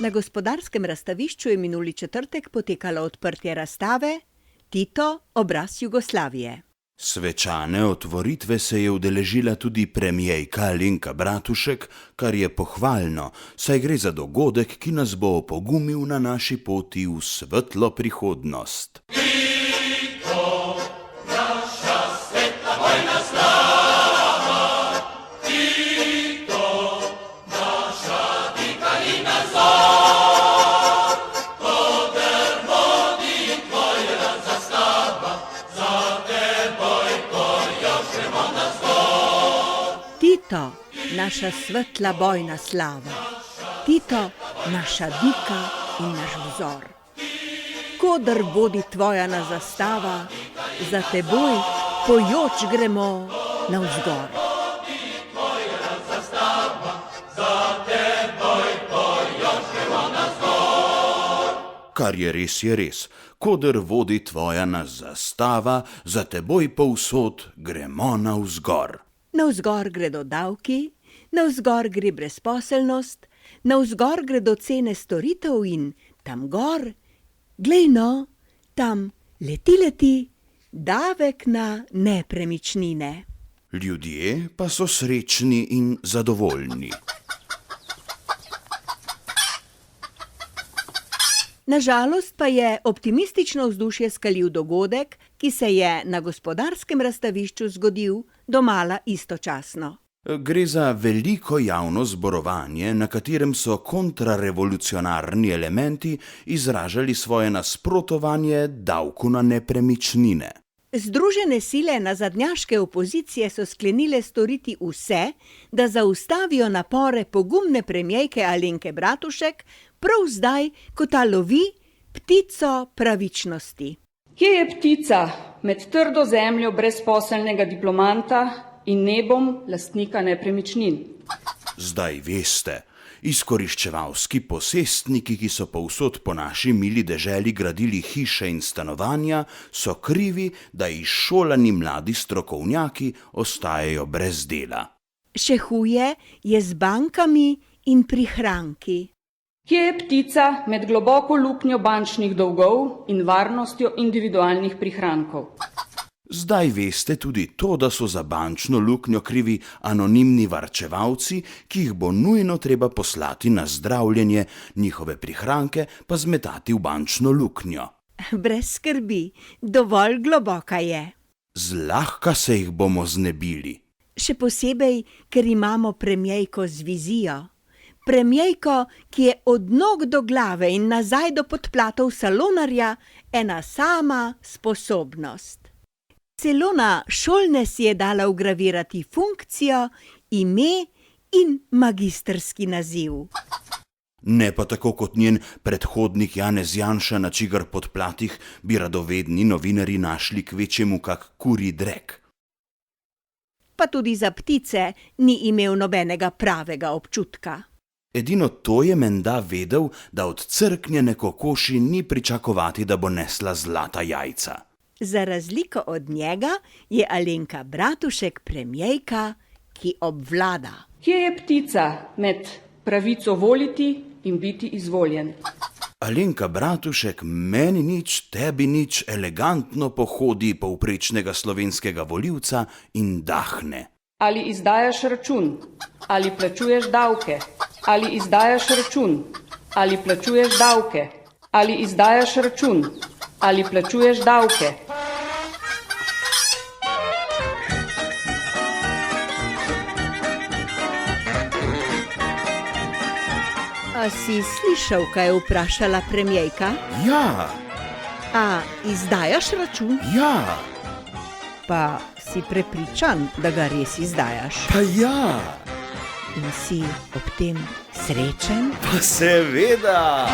Na Gospodarskem razstavišču je minuli četrtek potekalo odprtje razstave Tito, obraz Jugoslavije. Svečane otvoritve se je udeležila tudi premierka Alenka Bratušek, kar je pohvalno, saj gre za dogodek, ki nas bo opogumil na naši poti v svetlo prihodnost. Tito, naša svetla bojna slava. Tito, naša dika in naš vzor. Koder bodi tvojana zastava, za teboj pojoč gremo navzgor. Kar je res, koder vodi tvoja nas zastava, za teboj povsod gremo navzgor. Navzgor gredo davki, navzgor gre brezposelnost, navzgor gredo cene storitev in tam gor, glej no, tam leti, davek na nepremičnine. Ljudje pa so srečni in zadovoljni. Nažalost pa je optimistično vzdušje skalil dogodek, ki se je na Gospodarskem razstavišču zgodil domala istočasno. Gre za veliko javno zborovanje, na katerem so kontrarevolucionarni elementi izražali svoje nasprotovanje davku na nepremičnine. Združene sile nazadnjaške opozicije so sklenile storiti vse, da zaustavijo napore pogumne premierke Alenke Bratušek prav zdaj, ko ta lovi ptico pravičnosti. Kje je ptica med trdo zemljo brezposelnega diplomanta in nebom lastnika nepremičnin? Zdaj veste, izkoriščevalski posestniki, ki so povsod po naši mili deželi gradili hiše in stanovanja, so krivi, da izšolani mladi strokovnjaki ostajajo brez dela. Še huje je z bankami in prihranki. Kje je ptica med globoko luknjo bančnih dolgov in varnostjo individualnih prihrankov? Zdaj veste tudi to, da so za bančno luknjo krivi anonimni varčevalci, ki jih bo nujno treba poslati na zdravljenje, njihove prihranke pa zmetati v bančno luknjo. Brez skrbi, dovolj globoka je. Zlahka se jih bomo znebili. Še posebej, ker imamo premierko z vizijo. Premierko, ki je od nog do glave in nazaj do podplatov salonarja ena sama sposobnost. Celo na šolne si je dala vgravirati funkcijo, ime in magistrski naziv. Ne pa tako kot njen predhodnik Janez Janša, na čigar podplatih bi radovedni novinarji našli kvečjemu kak kurji drek. Pa tudi za ptice ni imel nobenega pravega občutka. Edino to je menda vedel, da od crknjene kokoši ni pričakovati, da bo nesla zlata jajca. Za razliko od njega je Alenka Bratušek premierka, ki obvlada. Kje je ptica med pravico voliti in biti izvoljen? Alenka Bratušek meni nič, tebi nič elegantno pohodi povprečnega slovenskega volivca in dahne. Ali izdajaš račun? Ali plačuješ davke? Ali izdajaš račun? Ali plačuješ davke? Ali izdajaš račun? Ali plačuješ davke? A si slišal, kaj je vprašala premierka? Ja, A izdajaš račun? ja, Pa si prepričan, da ga res izdajaš? pa ja, In si ob tem srečen? pa seveda.